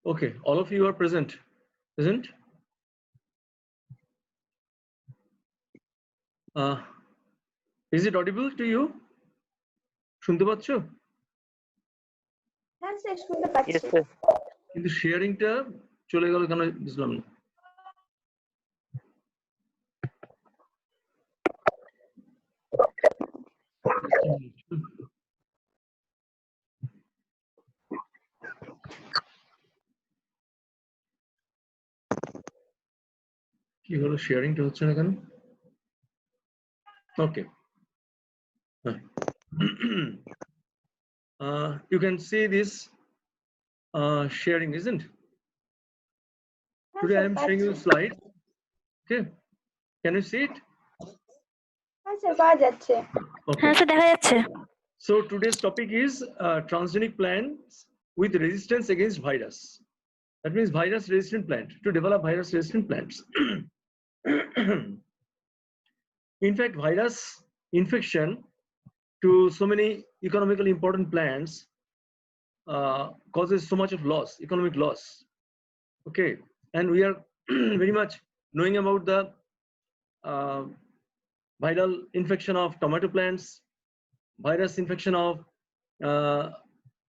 Okay, all of you are present, isn't? Is it audible to you? শুনতে পাচ্ছো? হ্যাঁ sir শুনতে পাচ্ছি। কিন্তু শেয়ারিংটা চলে গেল কেন বুঝলাম না। কি হলো, শেয়ারিংটা হচ্ছে না কেন? Okay. You can see this sharing, isn't? Today I am showing you a slide. Okay. Can you see it? হ্যাঁ স্যার পাওয়া যাচ্ছে। হ্যাঁ স্যার দেখা যাচ্ছে। So today's topic is transgenic plants with resistance against virus. That means virus resistant plant, to develop virus resistant plants. In fact, virus infection to so many economically important plants causes so much of loss, economic loss. Okay, and we are very much knowing about the viral infection of tomato plants, virus infection of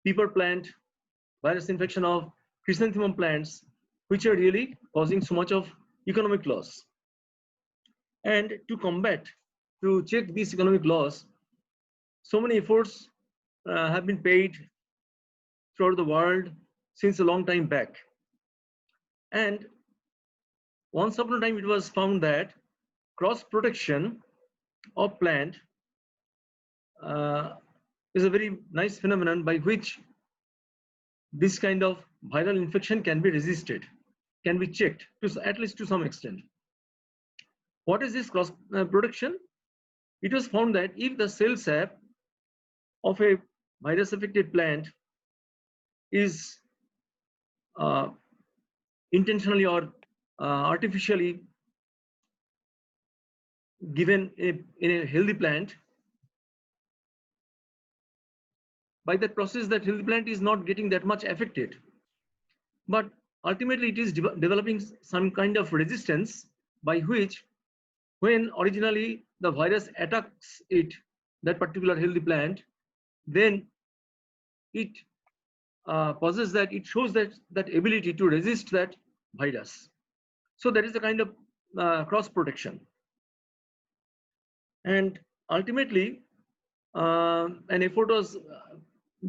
pepper plant, virus infection of chrysanthemum plants, which are really causing so much of economic loss. And to combat, to check this economic loss, so many efforts have been paid throughout the world since a long time back. And once upon a time, it was found that cross protection of plant is a very nice phenomenon by which this kind of viral infection can be resisted, can be checked to at least to some extent. What is this cross protection? It was found that if the cell sap of a virus affected plant is intentionally or artificially given in a healthy plant, by that process that healthy plant is not getting that much affected, but ultimately it is developing some kind of resistance by which, when originally the virus attacks it, that particular healthy plant, then it possesses that, it shows that ability to resist that virus. So that is the kind of cross protection. And ultimately an effort was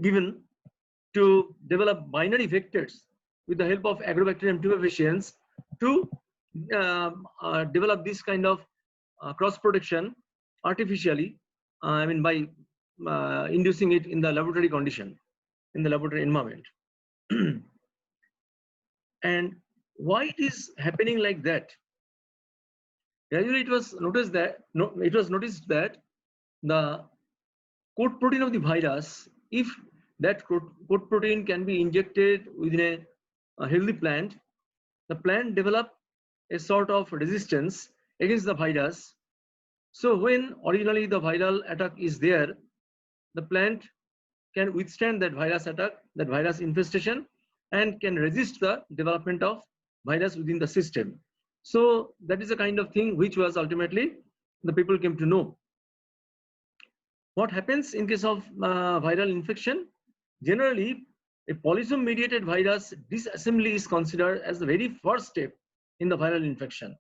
given to develop binary vectors with the help of Agrobacterium tumefaciens to develop this kind of cross protection artificially, I mean by inducing it in the laboratory condition, in the laboratory environment. And why it is happening like that? Gradually it was noticed that the coat protein of the virus, if that coat protein can be injected within a healthy plant, the plant develop a sort of resistance against the virus. So when originally the viral attack is there, the plant can withstand that virus attack, that virus infestation, and can resist the development of virus within the system. So that is a kind of thing which was ultimately the people came to know. What happens in case of viral infection? Generally, a polysome mediated virus disassembly is considered as the very first step in the viral infection.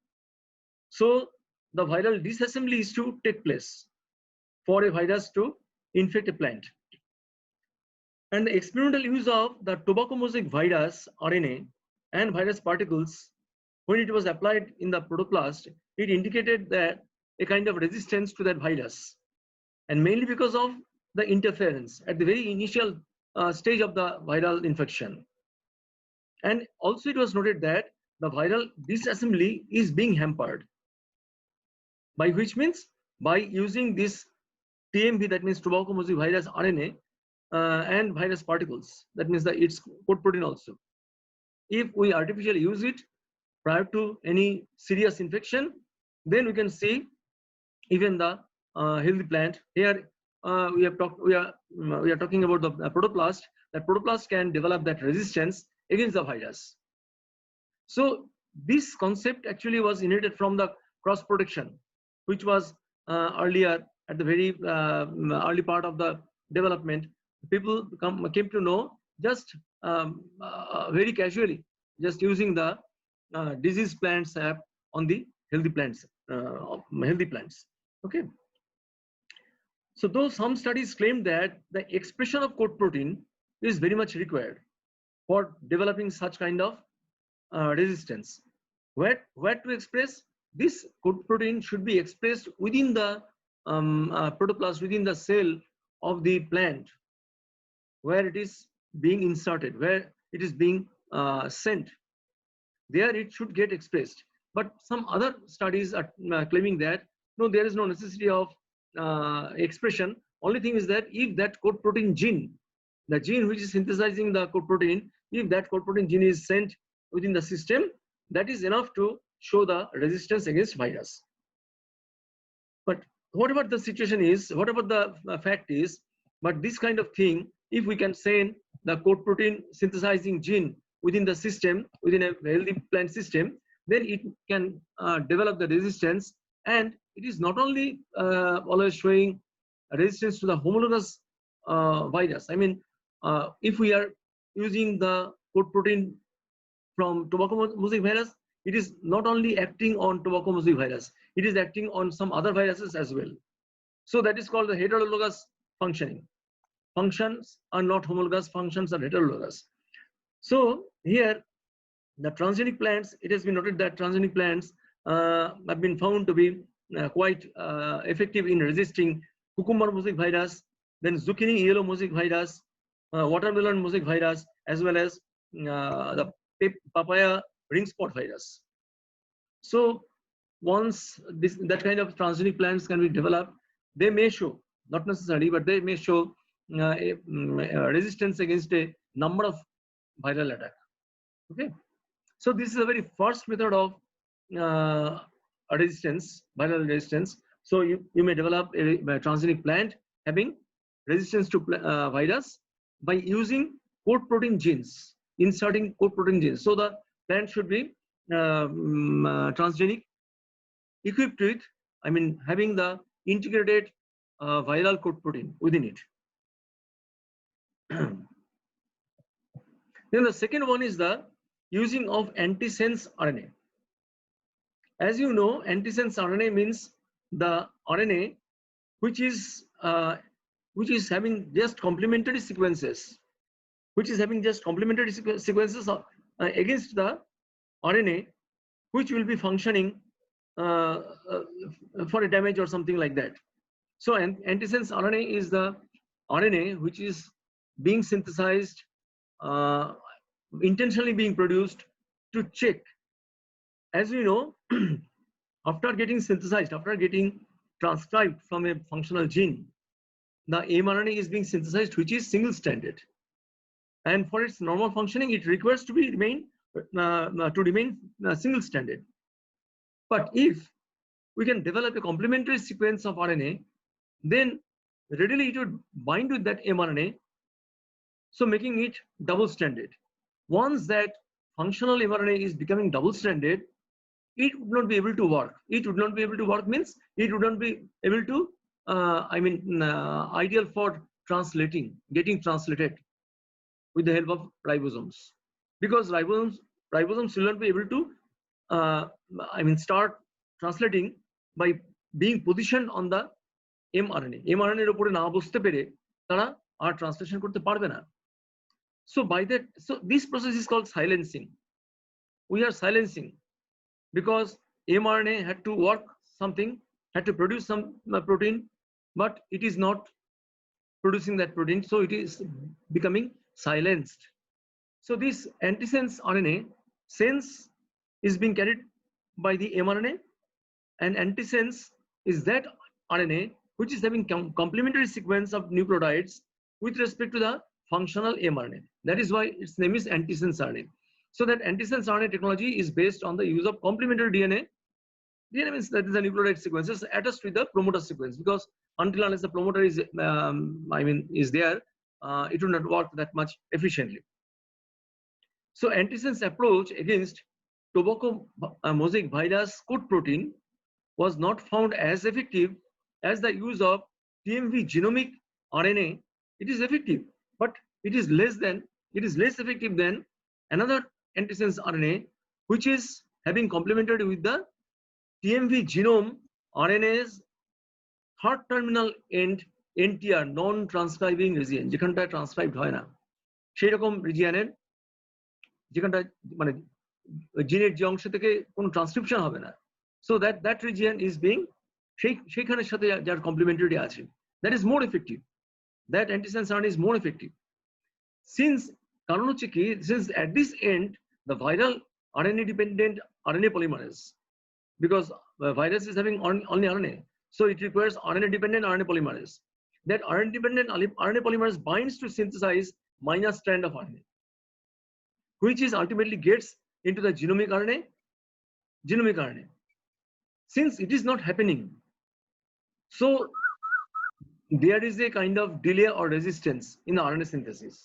So the viral disassembly is to take place for a virus to infect a plant. And the experimental use of the tobacco mosaic virus RNA and virus particles, when it was applied in the protoplast, it indicated that a kind of resistance to that virus, and mainly because of the interference at the very initial stage of the viral infection. And also it was noted that the viral disassembly is being hampered, by which means by using this TMV, that means tobacco mosaic virus RNA, and virus particles, that means that its coat protein also. If we artificially use it prior to any serious infection, then we can see even the healthy plant. Here we are talking about the protoplast. That protoplast can develop that resistance against the virus. So this concept actually was inherited from the cross protection, which was earlier at the very early part of the development. People came to know just very casually, just using the disease plants app on the healthy plants, Okay. So though some studies claim that the expression of coat protein is very much required for developing such kind of resistance. Where to express this coat protein should be expressed within the protoplast, within the cell of the plant, where it is being inserted, where it is being sent. There it should get expressed. But some other studies are claiming that no, there is no necessity of expression. Only thing is that if that coat protein gene, the gene which is synthesizing the coat protein, if that coat protein gene is sent within the system, that is enough to show the resistance against virus. But whatever the situation is, whatever the fact is, but this kind of thing, if we can send the coat protein synthesizing gene within the system, within a healthy plant system, then it can develop the resistance. And it is not only always showing resistance to the homologous virus. I mean, if we are using the coat protein from tobacco mosaic virus, it is not only acting on tobacco mosaic virus, it is acting on some other viruses as well. So that is called the heterologous functioning. Functions are not homologous, functions are heterologous. So here, the transgenic plants, it has been noted that transgenic plants have been found to be quite effective in resisting cucumber mosaic virus, then zucchini yellow mosaic virus, watermelon mosaic virus, as well as the papaya ring spot virus. So once that kind of transgenic plants can be developed, they may show, not necessarily, but they may show resistance against a number of viral attack. Okay. So this is a very first method of resistance, viral resistance. So you may develop a transgenic plant having resistance to virus by using coat protein genes, inserting coat protein genes. So the plant should be transgenic, equipped with, I mean, having the integrated viral coat protein within it. Then the second one is the using of antisense RNA. As you know, antisense RNA means the RNA which is having just complementary sequences, against the RNA which will be functioning for a damage or something like that. So antisense RNA is the RNA which is being synthesized, intentionally being produced to check. As we know, after getting synthesized, after getting transcribed from a functional gene, the mRNA is being synthesized, which is single-stranded. And for its normal functioning, it requires to remain single-stranded. But if we can develop a complementary sequence of RNA, then readily it would bind with that mRNA, so making it double-stranded. Once that functional mRNA is becoming double-stranded, it would not be able to work. It would not be able to work means it would not be able to, ideal for translating, getting translated with the help of ribosomes. Because ribosomes will not be able to, start translating by being positioned on the mRNA. mRNA উপরে না বসতে পেরে তারা আর translation করতে পারবে না। So this process is called silencing. We are silencing because mRNA had to work something, had to produce some protein, but it is not producing that protein, so it is becoming silenced. So this antisense RNA sense is being carried by the mRNA, and antisense is that RNA which is having complementary sequence of nucleotides with respect to the functional mRNA. That is why its name is antisense RNA. So that antisense RNA technology is based on the use of complementary DNA. DNA means that is the nucleotide sequences attached with the promoter sequence, because until unless the promoter is is there, it will not work that much efficiently. So antisense approach against tobacco mosaic virus coat protein was not found as effective as the use of TMV genomic RNA. It is effective, but it is less effective than another antisense RNA, which is having complemented with the TMV genome RNA's third terminal end NTR non-transcribing region, যেখানটা transcribed হয় না সেই রকম রিজিয়নের, যেখানটা মানে জিনের যে অংশ থেকে কোনো ট্রান্সক্রিপশন হবে না, so that region is being সেইখানের সাথে যার কমপ্লিমেন্টারিটি আছে, that is more effective, that antisense RNA is more effective. Since কারণ হচ্ছে কি, since at this end the viral RNA dependent RNA polymerase, because virus is having only RNA, so it requires RNA dependent RNA polymerase. That RNA dependent RNA polymerase binds to synthesize minor strand of RNA, which is ultimately gets into the genomic RNA. Since it is not happening, so there is a kind of delay or resistance in the RNA synthesis.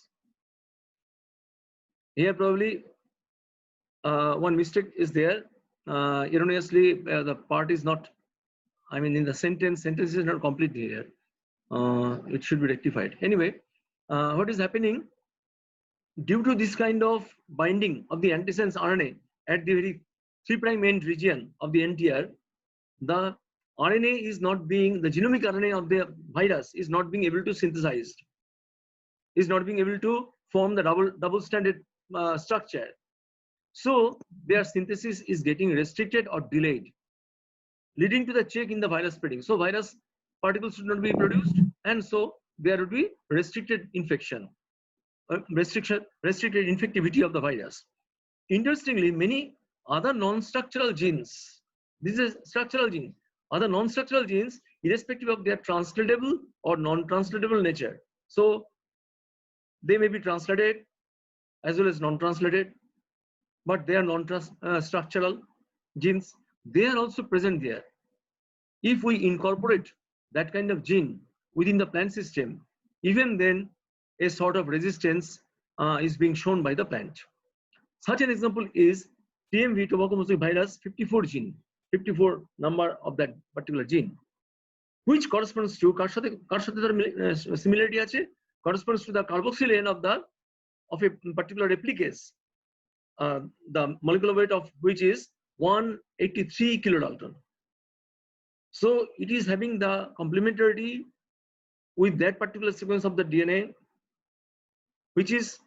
Here probably one mistake is there. Erroneously, the part is not, I mean, in the sentence is not complete here. It should be rectified. Anyway, what is happening? Due to this kind of binding of the antisense RNA at the very 3' end region of the NTR, the RNA is not being, the genomic RNA of the virus is not being able to synthesize, is not being able to form the double-stranded structure. So their synthesis is getting restricted or delayed, leading to the check in the virus spreading. So virus particles should not be produced, and so there would be restricted infection, restricted infectivity of the virus. Interestingly, many other non-structural genes, this is structural gene, other non-structural genes, irrespective of their translatable or non-translatable nature, so they may be translated as well as non-translated, but they are non-structural genes, they are also present there. If we incorporate that kind of gene within the plant system, even then a sort of resistance is being shown by the plant. Such an example is TMV tobacco mosaic virus 54 gene, 54 number of that particular gene, which corresponds to similarity ache, corresponds to the carboxyl end of a particular replicase, the molecular weight of which is 183 kilodalton. So it is having the complementarity with that particular sequence of the DNA, which is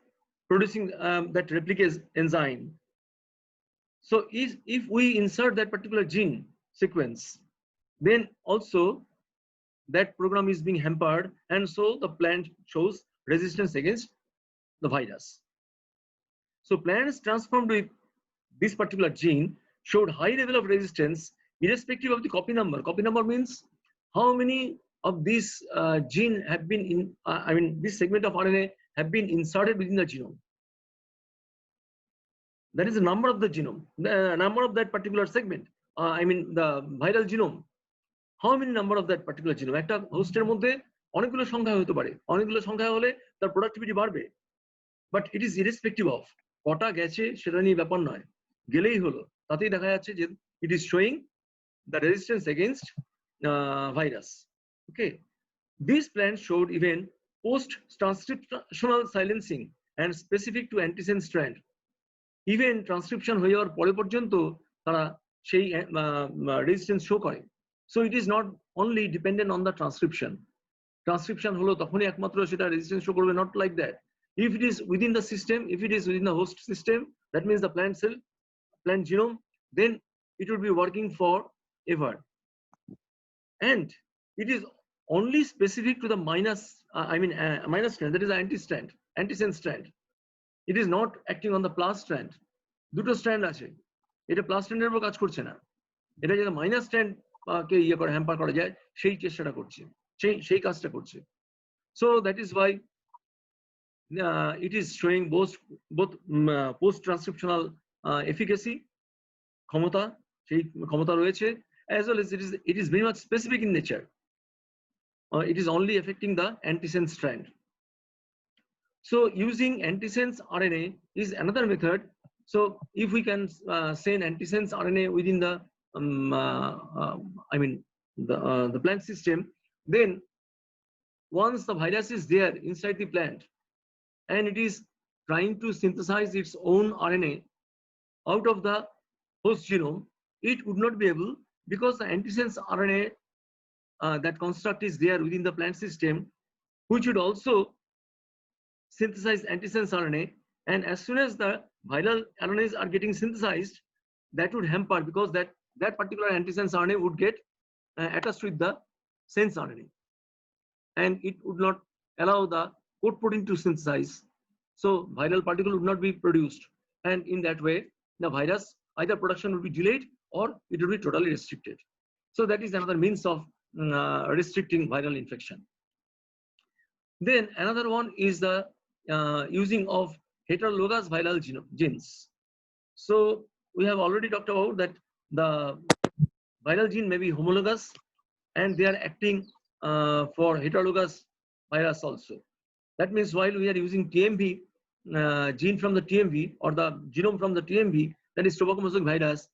producing that replicase enzyme. So if we insert that particular gene sequence, then also that program is being hampered, and so the plant shows resistance against the virus. So plants transformed with this particular gene showed high level of resistance irrespective of the copy number. Copy number means how many of these gene have been in, I mean, this segment of RNA have been inserted within the genome. That is the number of the genome, the number of that particular segment. I mean, the viral genome. How many number of that particular genome? একটা হোস্টের মধ্যে অনেকগুলো সংখ্যা হতে পারে, অনেকগুলো সংখ্যা হলে তার প্রোডাক্টিভিটি বাড়বে, but it is irrespective of কটা গেছে সেটা নিয়ে ব্যাপার নয়, গেলেই হলো, তাতেই দেখা যাচ্ছে যে it is showing the resistance against virus. Okay, these plants showed even post-transcriptional silencing and specific to antisense strand. Even transcription হয়ে যাওয়ার পরে পর্যন্ত তারা সেই resistance show করে. So it is not only dependent on the transcription. Transcription হলো তখনই একমাত্র সেটা resistance show করবে, not like that. If it is within the system, if it is within the host system, that means the plant cell, plant genome, then it would be working forever. And it is only specific to the minus strand, that is the antisense strand. It is not acting on the plus strand. দুটো strand আছে, এটা plus স্ট্র্যান্ডের উপর কাজ করছে না, এটা যেটা minus strand কে ইয়ে করে হ্যাম্পার করা যায় সেই চেষ্টাটা করছে, সেই কাজটা করছে। So that is why it is showing both post transcriptional efficacy, ক্ষমতা, সেই ক্ষমতা রয়েছে, as well as it is very much specific in nature. It is only affecting the antisense strand. So using antisense RNA is another method. So if we can send antisense RNA within the the plant system, then once the virus is there inside the plant and it is trying to synthesize its own RNA out of the host genome, it would not be able, because the antisense RNA that construct is there within the plant system, which would also synthesize antisense RNA. And as soon as the viral RNAs are getting synthesized, that would hamper, because that particular antisense RNA would get attached with the sense RNA, and it would not allow the code protein to synthesize. So viral particle would not be produced, and in that way the virus either production would be delayed or it would be totally restricted. So that is another means of restricting viral infection. Then another one is the using of heterologous viral genes. So we have already talked about that the viral gene may be homologous, and they are acting for heterologous virus also. That means while we are using TMV gene from the TMV or the genome from the TMV, that is tobacco mosaic virus,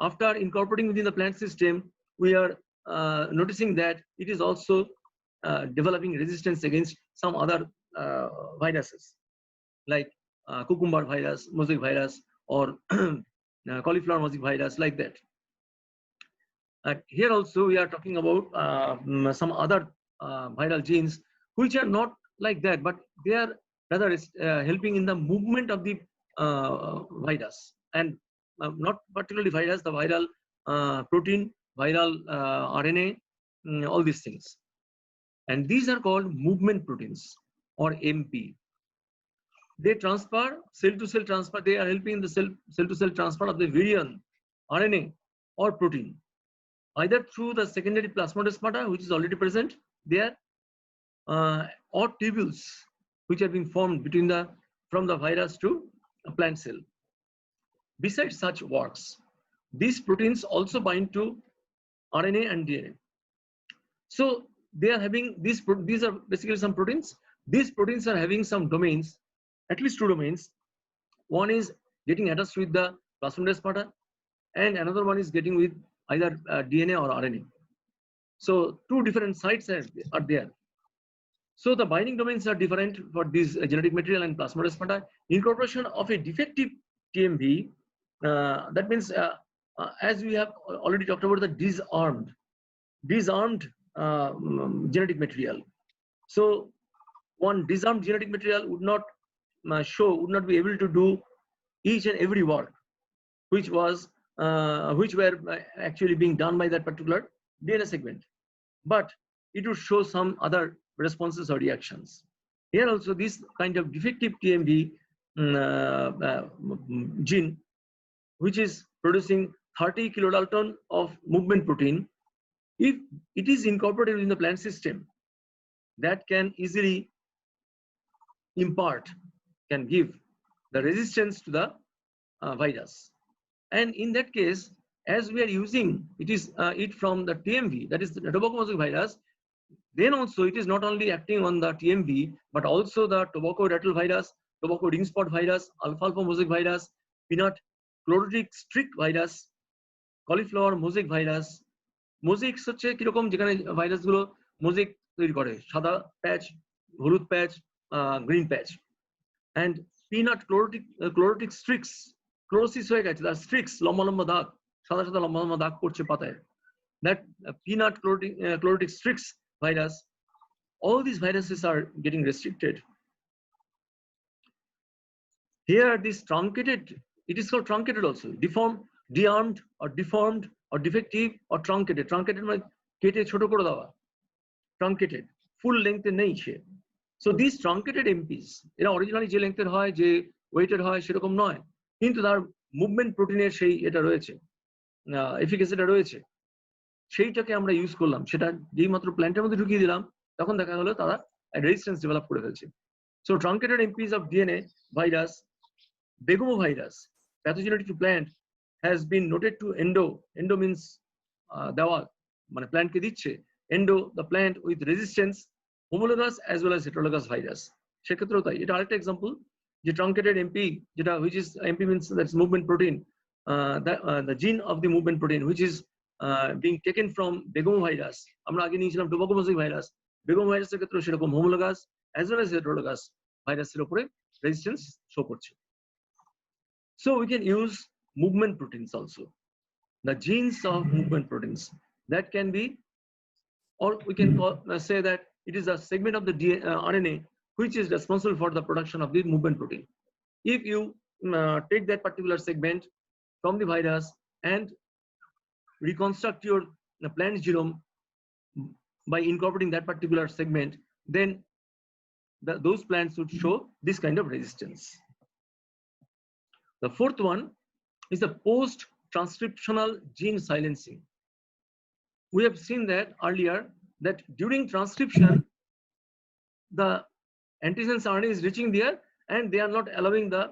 after incorporating within the plant system, we are noticing that it is also developing resistance against some other viruses like cucumber virus, mosaic virus, or cauliflower mosaic virus, like that. Here also we are talking about some other viral genes which are not like that, but they are rather helping in the movement of the virus, and not particularly virus, the viral protein, viral RNA, all these things. And these are called movement proteins, or MP. They transfer, cell-to-cell transfer, they are helping in the cell-to-cell transfer of the virion, RNA, or protein, either through the secondary plasmodesmata, which is already present there, or tubules which are being formed from the virus to a plant cell. Besides such works, these proteins also bind to RNA and DNA. So they are having these are basically some proteins. These proteins are having some domains, at least two domains. One is getting attached with the plasmodesmata, and another one is getting with either DNA or RNA. So two different sites are there. So the binding domains are different for this genetic material and plasmodesmata. Incorporation of a defective TMV, that means as we have already talked about the disarmed genetic material. So one disarmed genetic material would not be able to do each and every work which were actually being done by that particular DNA segment, but it would show some other responses or reactions. Here also this kind of defective TMV gene, which is producing 30 kilodalton of movement protein, if it is incorporated in the plant system, that can easily can give the resistance to the virus. And in that case, as we are using it from the TMV, that is the tobacco mosaic virus, then also it is not only acting on the TMV, but also the tobacco rattle virus, tobacco ring spot virus, alfalfa mosaic virus, peanut chlorotic streak virus, cauliflower mosaic virus. Mosaic হচ্ছে কিরকম, যেখানে ভাইরাসগুলো mosaic তৈরি করে, সাদা patch, হলুদ patch, green patch. and peanut chlorotic streaks, chlorosis হয়ে গেছে, তার স্ট্রিক্স, লম্বা লম্বা দাগ, সাদা সাদা লম্বা লম্বা দাগ পড়ছে পাতায়, that peanut chlorotic streaks virus, all these viruses are getting restricted. Here this truncated, it is called truncated also, dearmed or deformed or defective or truncated. Truncated মানে কেটে ছোট করে দেওয়া, truncated, full length এ নেই সে। So these truncated MPs, এরা originally যে লেংথের হয়, যে ওয়েটের হয় সেরকম নয়, কিন্তু তার মুভমেন্ট প্রোটিনের সেই এটা রয়েছে, এফিকেসিটা রয়েছে, সেইটাকে আমরা ইউজ করলাম, সেটা যেই মাত্র প্ল্যান্টের মধ্যে ঢুকিয়ে দিলাম, তখন দেখা গেল তারা রেজিস্ট্যান্স ডেভেলপ করে ফেলছে। So truncated MPs of DNA virus, begomovirus, pathogenetic to plant, has been noted to endo means দেওয়া, মানে প্ল্যান্টকে দিচ্ছে, endo the plant with resistance, homologous as well as heterologous virus. সেক্ষেত্রেও তাই। এটা আরেকটা এক্সাম্পল যে ট্রাঙ্কেটেড এমপি, যেটা which is MP means that's movement protein, the gene of the movement protein which is being taken from Begum virus. আমরা আগে নিয়েছিলাম টোবাকোমোসিক virus, Begum ভাইরাসের ক্ষেত্রে সেরকম homologous as well as heterologous ভাইরাসের উপরে রেজিস্ট্যান্স শো করছে। So we can use movement proteins also, the genes of movement proteins that can be, or we can say that it is a segment of the RNA which is responsible for the production of the movement protein. If you take that particular segment from the virus and reconstruct your plant genome by incorporating that particular segment, then those plants would show this kind of resistance. The fourth one is the post-transcriptional gene silencing. We have seen that earlier, that during transcription, the antisense RNA is reaching there and they are not allowing the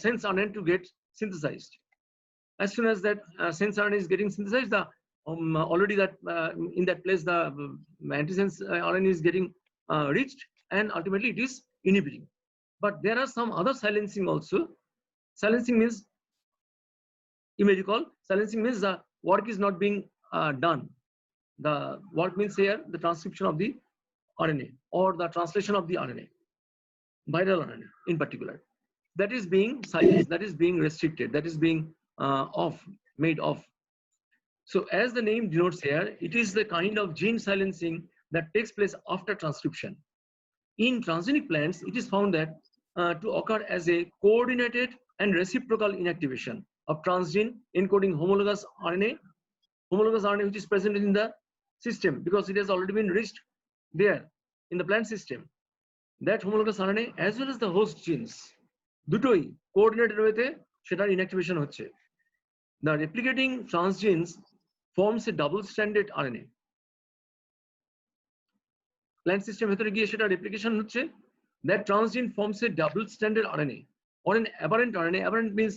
sense RNA to get synthesized. As soon as that sense RNA is getting synthesized, the already that in that place the antisense RNA is getting reached, and ultimately it is inhibiting. But there are some other silencing also. Silencing means, you may recall, silencing means the work is not being done. The work means here the transcription of the RNA or the translation of the RNA, viral RNA in particular, that is being silenced, that is being restricted, that is being made off. So as the name denotes here, it is the kind of gene silencing that takes place after transcription. In transgenic plants, it is found that to occur as a coordinated and reciprocal inactivation of transgene encoding homologous RNA which is present in the system because it has already been reached there in the plant system. That homologous RNA as well as the host genes, দুটোই coordinated ওয়েতে সেটার inactivation হচ্ছে। The replicating transgenes forms a double-stranded RNA. Plant system ভেতরে গিয়ে সেটা replication হচ্ছে, that transgene forms a double-stranded RNA or an aberrant RNA. Aberrant means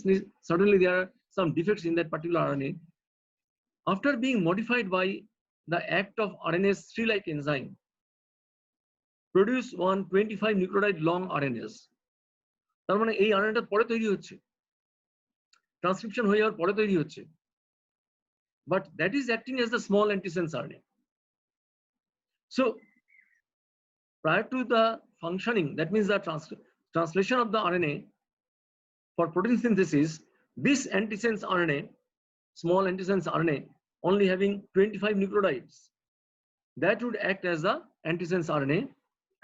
certainly there are some defects in that particular RNA. After being modified by the act of RNase 3-like enzyme, produce 125 nucleotide long RNAs. তার মানে এই RNA টা পরে তৈরি হচ্ছে, transcription হয়ে যাওয়ার পরে তৈরি হচ্ছে, but that is acting as the small antisense RNA. So prior to the functioning, that means the translation of the RNA for protein synthesis, this antisense RNA, small antisense RNA, only having 25 nucleotides, that would act as the antisense RNA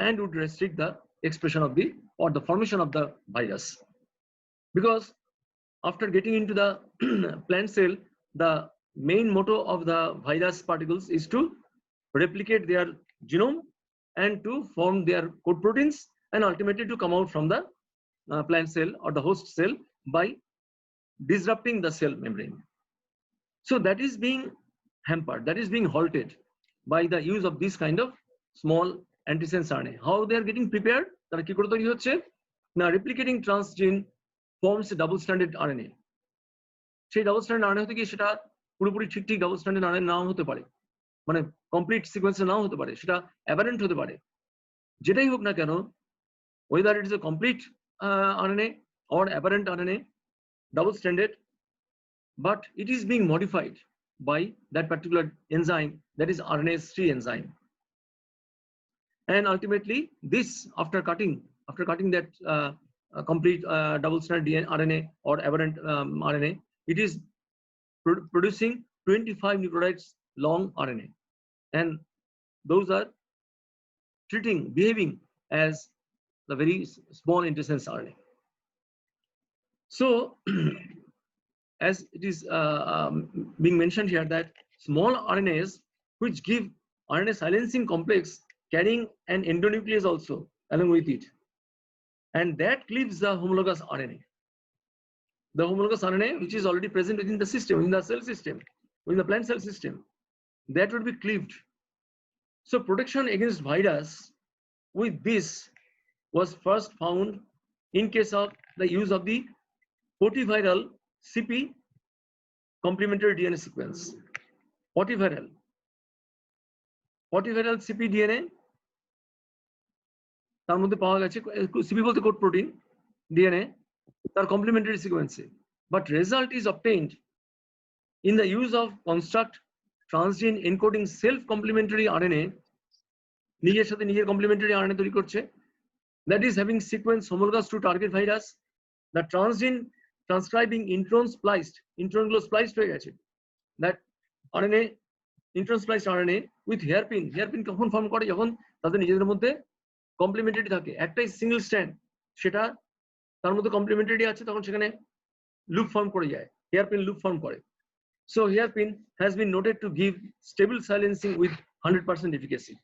and would restrict the expression of the or the formation of the virus. Because after getting into the plant cell, the main motto of the virus particles is to replicate their genome and to form their code proteins and ultimately to come out from the plant cell or the host cell by disrupting the cell membrane. So that is being hampered, that is being halted by the use of this kind of small antisense RNA. How they are getting prepared? তারা কি করে তৈরি হচ্ছে? Now replicating transgene forms a double-stranded RNA. সেই double-stranded RNA হতে গিয়ে সেটা পুরোপুরি ঠিক double-stranded RNA নাও হতে পারে, মানে কমপ্লিট সিকোয়েন্সে নাও হতে পারে, সেটা অ্যাবারেন্ট হতে পারে। যেটাই হোক না কেন, whether it is a complete RNA or aberrant RNA, double-stranded, but it is being modified by that particular enzyme, that is RNase 3 enzyme. And ultimately, this after cutting that complete double-stranded RNA or aberrant RNA, it is producing 25 nucleotides long RNA, and those are behaving as the very small antisense RNA. So as it is being mentioned here, that small RNAs which give RNA silencing complex carrying an endonuclease also along with it, and that cleaves the homologous RNA. The homologous RNA which is already present within the system, in the cell system, within the plant cell system, that would be cleaved. So protection against virus with this was first found in case of the use of the potiviral CP complementary DNA sequence. Potiviral CP DNA, তার মধ্যে পাওয়া গেছে CP বলতে code protein DNA তার complementary সিকোয়েন্সে, but result is obtained in the use of construct transgene encoding self complementary RNA নিজের সাথে নিজের কমপ্লিমেন্টারি RNA তৈরি করছে, that is having sequence homologous to target virus, the transgene transcribing intron গুলো spliced হয়ে গেছে, that RNA intron spliced RNA with hairpin কখন form করে যখন তাদের নিজেদের মধ্যে কমপ্লিমেন্টারি থাকে, একটাই সিঙ্গেল স্ট্র্যান্ড সেটা তার মধ্যে কমপ্লিমেন্টারি আছে তখন সেখানে লুপ ফর্ম করে যায়, হেয়ারপিন লুপ ফর্ম করে। So hairpin has been noted to give stable silencing with 100% efficacy.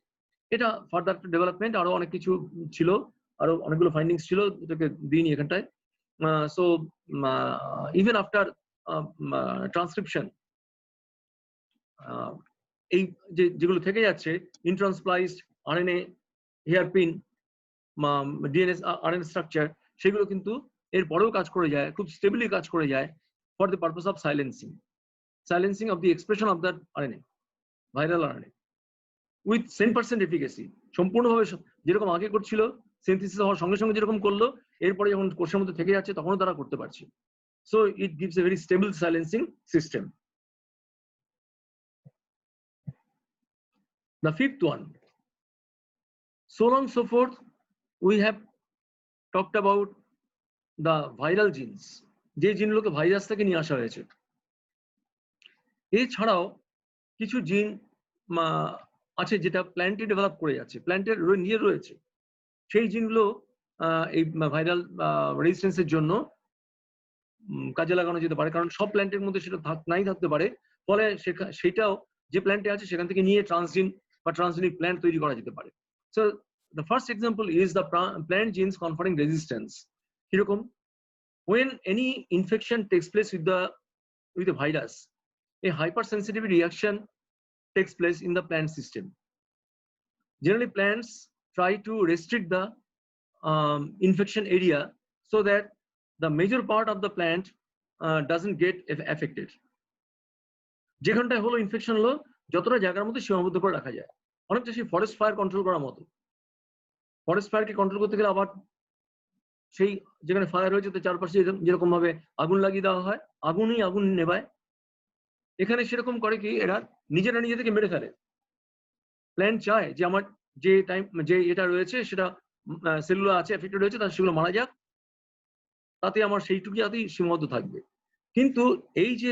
এটা ফার্দার ডেভেলপমেন্ট আরো অনেক কিছু ছিল, আরো অনেকগুলো ফাইন্ডিংস ছিল, এটাকে দিইনি এখানটায়। সো ইভেন আফটার ট্রান্সক্রিপশন এই যেগুলো থেকে যাচ্ছে intron spliced RNA hairpin DNA RNA structure, সেগুলো কিন্তু এর পরেও কাজ করে যায়, খুব স্টেবলি কাজ করে যায় for the purpose of silencing of the expression of that RNA, viral RNA, with 10% efficacy. সম্পূর্ণভাবে যেরকম আগে করছিল সিনথেসিস হওয়ার সঙ্গে সঙ্গে যেরকম করলো, এরপরে যখন কোষের মধ্যে থেকে যাচ্ছে তখনও তারা করতে পারছে। So it gives a very stable silencing system. The fifth one, so long so forth, we have talked about the viral genes, যে জিনগুলোকে ভাইরাস থেকে নিয়ে আসা হয়েছে। এছাড়াও কিছু জিন আছে যেটা প্ল্যান্টে ডেভেলপ করে যাচ্ছে, প্ল্যান্টের নিয়ে রয়েছে, সেই জিনগুলো এই ভাইরাল রেজিস্ট্যান্সের জন্য কাজে লাগানো যেতে পারে, কারণ সব প্ল্যান্টের মধ্যে সেটা নাই থাকতে পারে, ফলে সেটাও যে প্ল্যান্টে আছে সেখান থেকে নিয়ে ট্রান্সজিন বা ট্রান্সজেনিক প্ল্যান্ট তৈরি করা যেতে পারে। So the first example is the plant genes conferring resistance. কিরকম? when any infection takes place with a virus, a hypersensitivity reaction takes place in the plant system. Generally, plants try to restrict the infection area so that the major part of the plant doesn't get affected. যেখানটায় হলো infection হলো যতটা জায়গার মধ্যে সীমাবদ্ধ করে রাখা যায়, অনেকটা সেই ফরেস্ট ফায়ার কন্ট্রোল করার মতো। ফরেস্ট ফায়ারকে কন্ট্রোল করতে গেলে আবার সেই যেখানে ফায়ার হয়েছে তো চারপাশে যেরকম ভাবে আগুন লাগিয়ে দেওয়া হয়, আগুন নেভায়, এখানে সেরকম করে কি এরা নিজেরা নিজেদেরকে মেরে ফেলে। প্ল্যান্ট চায় যে আমার যে এটা রয়েছে সেটা সেলুলো আছে এফেক্টেড হয়েছে তার সেগুলো মারা যাক, তাতে আমার সেইটুকুই সীমাবদ্ধ থাকবে। কিন্তু এই যে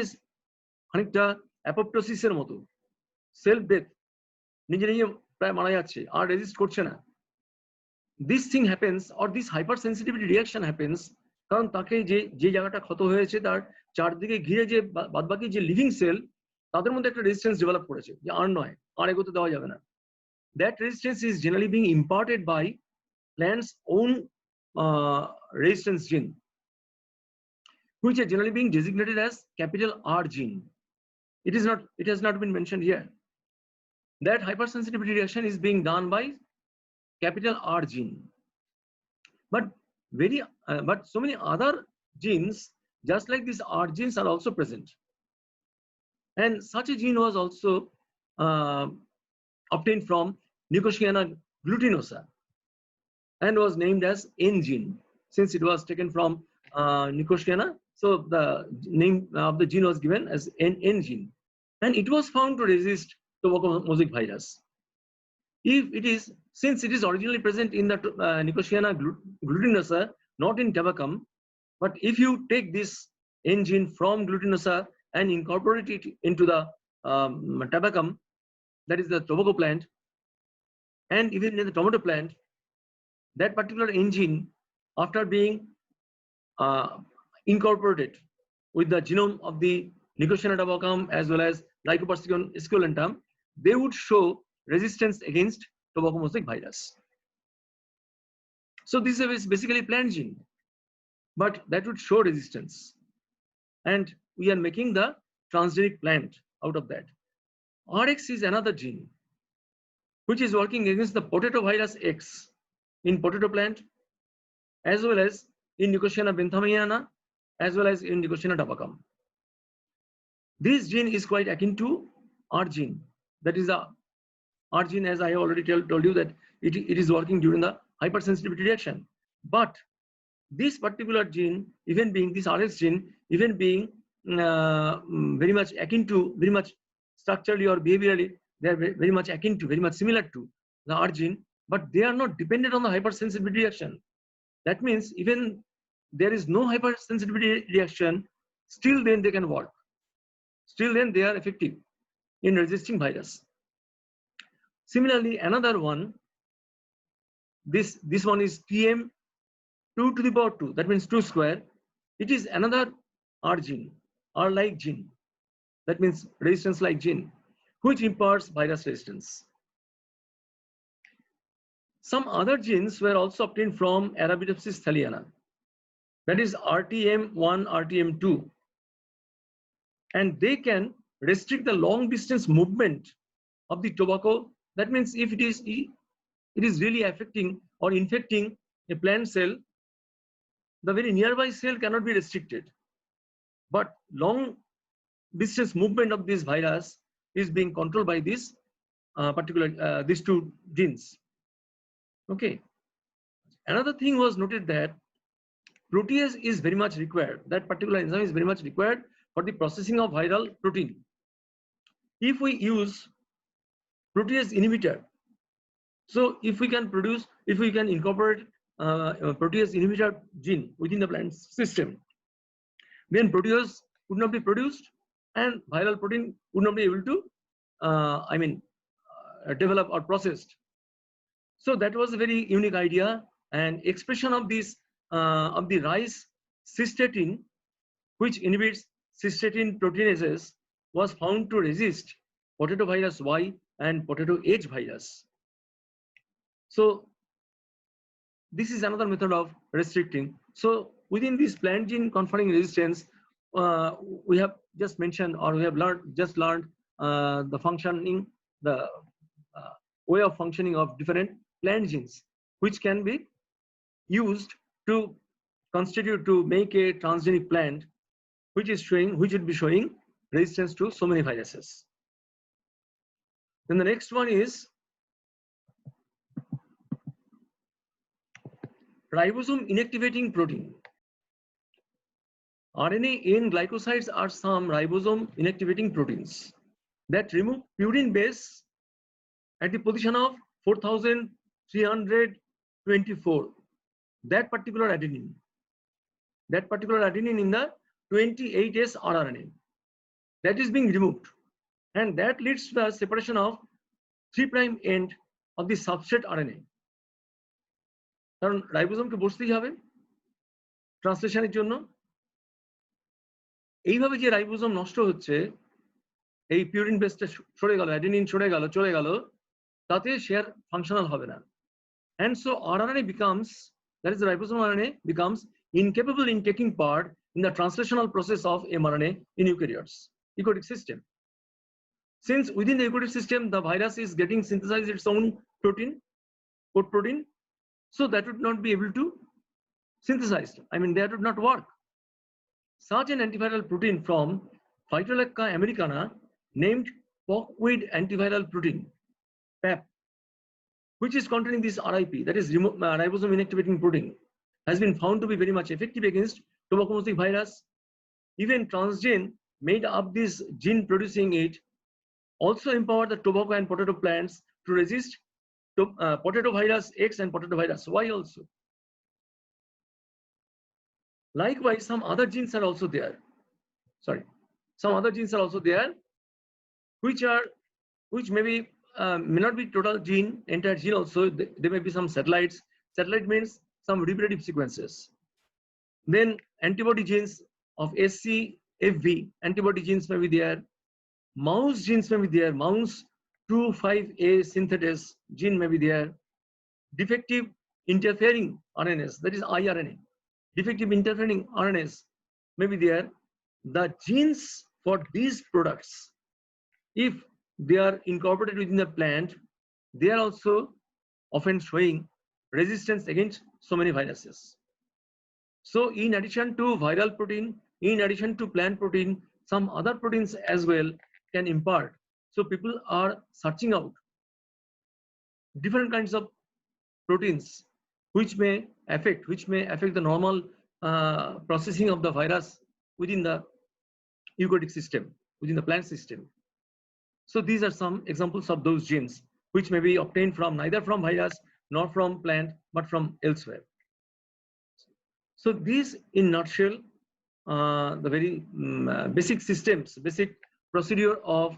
খানিকটা অ্যাপোপ্টোসিসের মতো সেলফ ডেথ, নিজে নিজে প্রায় মারা যাচ্ছে আর রেজিস্ট করছে না, this thing happens or this hypersensitivity reaction happens কারণ তাকে যে জায়গাটা ক্ষত হয়েছে তার চারদিকে ঘিরে যে বাদবাকি যে লিভিং সেল তাদের মধ্যে একটা রেজিস্ট্যান্স ডেভেলপ করেছে যে আর নয়, আর এগোতে দেওয়া যাবে না। That resistance is generally being imparted by plant's own resistance gene, which are generally being designated as capital R gene. It has not been mentioned here. That hypersensitivity reaction is being done by capital R gene, but so many other genes just like these R genes are also present, and such a gene was also obtained from Nicotiana glutinosa and was named as N gene since it was taken from Nicotiana, so the name of the gene was given as N gene, and it was found to resist tobacco mosaic virus. Since it is originally present in the Nicotiana glutinosa, not in tabacum, but if you take this N gene from glutinosa and incorporate it into the tabacum, that is the tobacco plant, and even in the tomato plant, that particular N gene, after being incorporated with the genome of the Nicotiana tabacum as well as Lycopodium esculentum, they would show resistance against tobacco mosaic virus. So this is basically plant gene, but that would show resistance, and we are making the transgenic plant out of that. Rx is another gene which is working against the potato virus X in potato plant as well as in Nicotiana benthamiana as well as in Nicotiana tabacum. This gene is quite akin to R gene. That is the R gene, as I already told you, that it is working during the hypersensitivity reaction. But this particular gene, even being this RS gene, even being very much akin to, very much structurally or behaviorally, they are very much akin to, very much similar to the R gene, but they are not dependent on the hypersensitivity reaction. That means even there is no hypersensitivity reaction, still then they can work. Still then they are effective in resisting virus. Similarly, another one, this one is TM 2 to the power 2, that means 2 square. It is another R gene, R-like gene, that means resistance-like gene, which imparts virus resistance. Some other genes were also obtained from Arabidopsis thaliana, that is RTM1, RTM2, and they can restrict the long distance movement of the tobacco. That means if it is really affecting or infecting a plant cell, the very nearby cell cannot be restricted, but long distance movement of this virus is being controlled by this these two genes. Okay. Another thing was noted that protease is very much required. That particular enzyme is very much required for the processing of viral protein. If we use protease inhibitor, so if we can incorporate protease inhibitor gene within the plant system, then protease would not be produced and viral protein would not be able to develop or processed. So that was a very unique idea, and expression of this of the rice cystatin, which inhibits cystatin proteinases, was found to resist potato virus Y and potato H virus. So this is another method of restricting. So within this plant gene conferring resistance, we have just mentioned, or we have learned the functioning, the way of functioning of different plant genes, which can be used to constitute, to make a transgenic plant, which would be showing resistance to so many viruses. Then the next one is ribosome inactivating protein. RNA in glycosides are some ribosome inactivating proteins that remove purine base at the position of 4324. That particular adenine in the 28S rRNA, that is being removed, and that leads to the separation of 3' end of the substrate RNA. কারণ রাইবোজোমকে বসতেই হবে ট্রান্সলেশনের জন্য। এইভাবে যে ribosome নষ্ট হচ্ছে, এই purine বেসটা সরে গেল, অ্যাডেনিন সরে গেল, চলে গেল, তাতে সে আর ফাংশনাল হবে না। And so rRNA becomes, that is the ribosome RNA, becomes incapable in taking part in the translational process of mRNA in eukaryotic system. Since within the eukaryotic system the virus is getting synthesized its own protein, code protein, so that would not be able to synthesize. That would not work. Such an antiviral protein from Phytolacca americana, named porkweed antiviral protein, PAP, which is containing this RIP, that is ribosome inactivating protein, has been found to be very much effective against tuberculosis virus. Even transgene made up this gene producing it also empower the tobacco and potato plants to resist potato virus X and potato virus Y also. Likewise, some other genes are also there. Which may not be total gene, entire gene also. There may be some satellites. Satellite means some repetitive sequences. Then antibody genes of SC, FV, antibody genes may be there. Mouse genes may be there. Mouse 2,5A synthetase gene may be there. Defective interfering RNAs, that is iRNA. Defective interfering RNAs may be there. The genes for these products, if they are incorporated within the plant, they are also often showing resistance against so many viruses. So in addition to viral protein, in addition to plant protein, some other proteins as well can impart. So people are searching out different kinds of proteins which may affect the normal processing of the virus within the eukaryotic system, within the plant system. So these are some examples of those genes which may be obtained from neither from virus nor from plant but from elsewhere. So these in nutshell the very basic systems, basic procedure of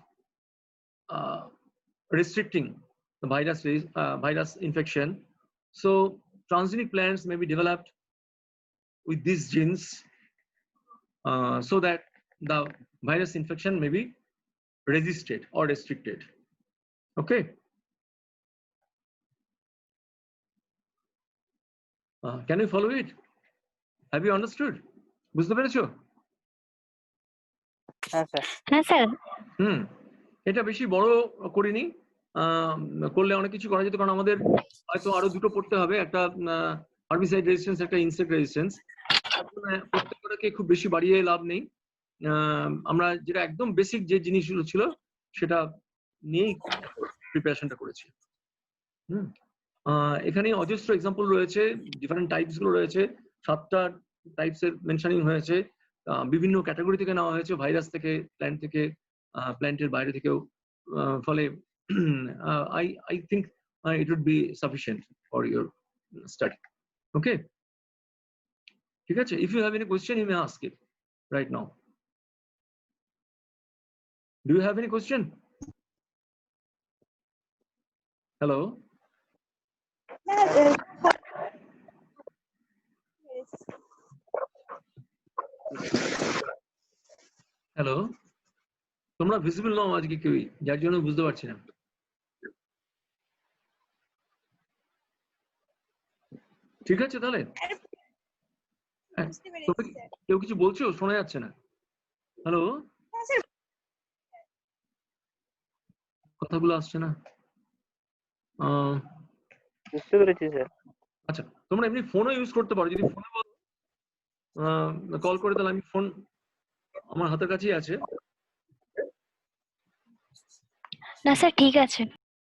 restricting the virus infection. So transgenic plants may be developed with these genes so that the virus infection may be resisted or restricted. Okay. Can you follow it? Have you understood? বুঝতে পেরেছো? হ্যাঁ sir. এটা বেশি বড় করিনি, করলে অনেক কিছু করা যেত, কারণ আমাদের হয়তো আরো দুটো পড়তে হবে, একটা হার্বিসাইড রেজিস্ট্যান্স, একটা ইনসেক্ট রেজিস্ট্যান্স। প্রত্যেকটাকে খুব বেশি বাড়িয়ে লাভ নেই। আমরা যেটা একদম বেসিক যে জিনিসগুলো ছিল সেটা নিয়েই প্রিপারেশনটা করেছি। এখানে অজস্র এক্সাম্পল রয়েছে, ডিফারেন্ট টাইপস গুলো রয়েছে, 7টা টাইপসের মেনশনিং হয়েছে, বিভিন্ন ক্যাটাগরি থেকে নেওয়া হয়েছে, ভাইরাস থেকে, প্ল্যান্ট থেকে, প্ল্যান্টের বাইরে থেকেও। ফলে I think it would be sufficient for your study. Okay, ঠিক আছে? If you have any question, you may ask it right now. Do you have any question? Hello? Hello, তোমরা ভিজিবল নাও আজকে কেউই, যার জন্য বুঝতে পারছি না। ঠিক আছে তাহলে, কেউ কিছু বলছো? শোনা যাচ্ছে না। হ্যালো, কথাগুলো আসছে না। বুঝতে পেরেছি স্যার। আচ্ছা, তোমরা এমনি ফোনও ইউজ করতে পারো, যদি ফোনে কল করে, তাহলে আমি ফোন আমার হাতের কাছেই আছে। না স্যার, ঠিক আছে।